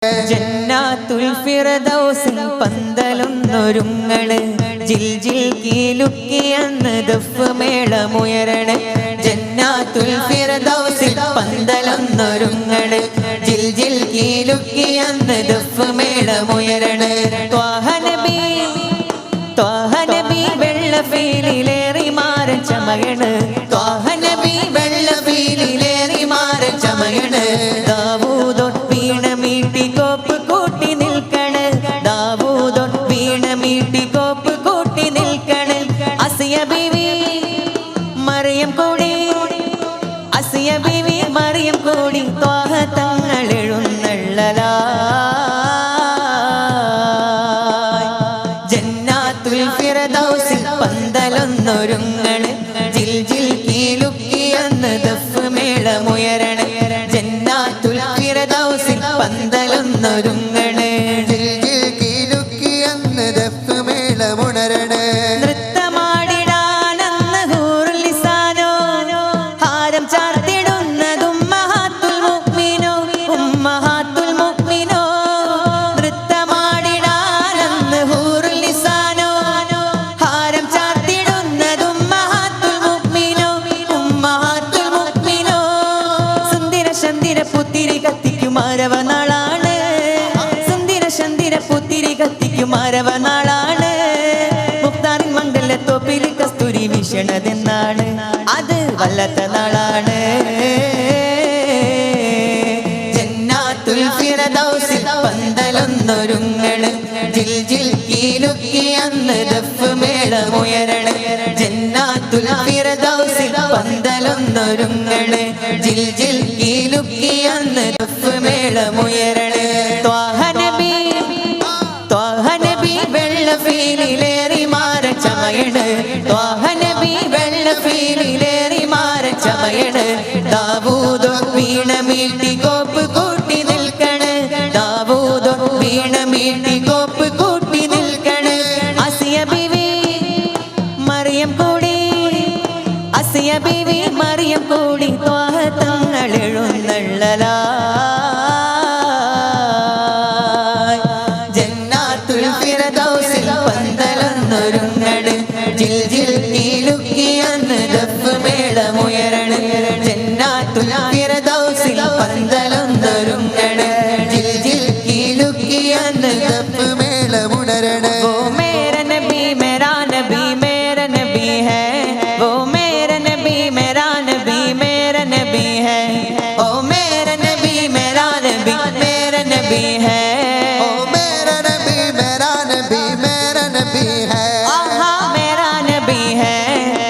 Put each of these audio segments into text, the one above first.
ജന്നാത്തുൽ ഫിർദൗസിൽ പന്തലൊന്നൊരുങ്ങണ് ജിൽ ജിൽ കീലുക്കിയെന്ന് ദഫ് മേളമുയരണ. ജന്നാത്തുൽ ഫിർദൗസിൽ പന്തലൊന്നൊരുങ്ങണ് ജിൽ ജിൽ കീലുക്കിയെന്ന് ദഫ് മേളമുയരണ. ത്വാഹ നബി വെള്ളഫീലിലേറി മാരൻ ചമയണ്. ത്വാഹ നബി വെള്ളഫീലിലേറി മാരൻ ചമയണ്. ദാവൂദോൻ വീണ മീട്ടി കോപ്പ് കൂട്ടി നിൽക്കണ്. ദാവൂദോൻ വീണ മീട്ടി കോപ്പ് കൂട്ടി നിൽക്കണ്. അസിയ ബീവി മറിയം കൂടി, അസിയ ബീവി മറിയം കൂടി ത്വാഹ തങ്ങൾ എഴുന്നള്ളലാ. ജന്നാത്തുൽ ഫിർദൗസിൽ പന്തലൊന്നൊരുങ്ങണ് ജിൽ ജിൽ കീലുക്കിയെന്ന് ദഫ് മേളമുയരണ. ജന്നാത്തുൽ ഫിർദൗസിൽ പന്തലൊന്നൊരുങ്ങണ് ജിൽ ജിൽ കീലുക്കിയെന്ന് ദഫ് മേളമുണരണ. നൃത്തമാടിടാനെന്ന് ഹൂറുൽ ലിസാനോ ഹാരം ചാർത്തിടുന്നത് ഉമ്മഹാത്തുൽ മുഅ്മിനോ, ഉമ്മഹാത്തുൽ മുഅ്മിനോ. നൃത്തമാടിടാനെന്ന് ഹൂറുൽ ലിസാനോ ഹാരം ചാർത്തിടുന്നത് ഉമ്മഹാത്തുൽ മുഅ്മിനോ, ഉമ്മഹാത്തുൽ മുഅ്മിനോ. സുന്ദര ചന്ദിര പുത്തിരി കത്തിക്കുമാരവ നാളാണ്. സുന്ദര ചന്ദിര പുത്തിരി കത്തിക്കുമാരവ നാളാണ്. മുക്താറിൻ മംഗലത്തോപ്പിൽ കസ്തൂരി വീശണതെന്നാണ്. അത് വല്ലാത്ത നാളാണ്. ജന്നാത്തുൽ ഫിർദൗസിൽ പന്തലൊന്നൊരുങ്ങണ് ജിൽ ജിൽ കീലുക്കിയെന്ന് ദഫ് മേളമുയരണ. ജന്നാത്തുൽ ഫിർദൗസിൽ പന്തലൊന്നൊരുങ്ങണ് ജിൽ ജിൽ കീലുക്കിയെന്ന് ദഫ് മേളമുയരണ. ത്വാഹ നബി വെള്ളഫീലിലേറി മാരൻ ചമയണ്. ത്വാഹ നബി വെള്ളഫീലിലേറി മാരൻ ചമയണ്. ദാവൂദോ വീണ മീട്ടി കോപ്പ് കൂട്ടി നിൽക്കണ്. ദാവൂദോ വീണ മീട്ടി കോപ്പ് കൂട്ടി നിൽക്കണ്. അസിയ ബീവി മറിയം കൂടി, അസിയ ബീവി മറിയം കൂടി ത്വാഹ തങ്ങൾ എഴുന്നള്ളലാ. ജന്നാത്തുൽ ഫിർദൗസിൽ പന്തലൊന്നൊരുങ്ങണ് ജിൽ ജിൽ കീലുക്കിയെന്ന് ദഫ് മേളമുയരണ. ജന്നാത്തുൽ ഫിർദൗസിൽ പന്തലൊന്നൊരുങ്ങണ് ജിൽ ജിൽ കീലുക്കിയെന്ന് ദഫ് മേളമുണരണ. वो मेरा नबी मेरा नबी मेरा नबी है. वो मेरा नबी मेरा नबी मेरा नबी है. ओ मेरा नबी मेरा नबी मेरा नबी है. ओ मेरा नबी मेरा नबी मेरा नबी है. आहा मेरा नबी है,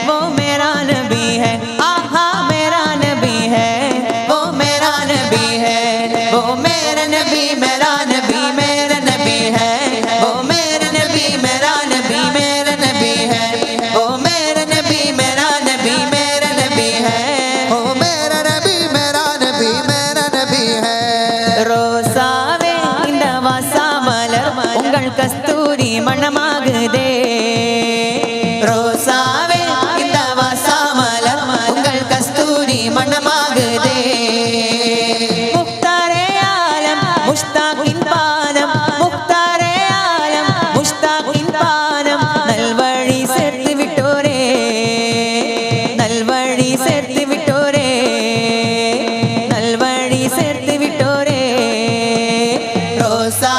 वो मेरा नबी है. आहा मेरा नबी है, वो मेरा नबी है. वो मेरा नबी मेरा नबी मेरा नबी है. वो मेरा नबी मेरा नबी मेरा नबी है. वो मेरा नबी मेरा नबी मेरा नबी है. ओ मेरा नबी मेरा नबी मेरा नबी है. ரோசாவே இந்த வாசாமலர் உங்கள் கஸ்தூரி மணமாகுதே. ரோசாவே இந்த வாசாமலர் உங்கள் கஸ்தூரி மணமாகுதே. முக்தாரே ஆலம் முஷ்தாகின் பானம், முக்தாரே ஆலம் முஷ்தாகின் பானம். நல்வழி சேர்த்து விட்டோரே, நல்வழி சேர்த்து விட்டோரே, நல்வழி சேர்த்து விட்டோரே. ரோசா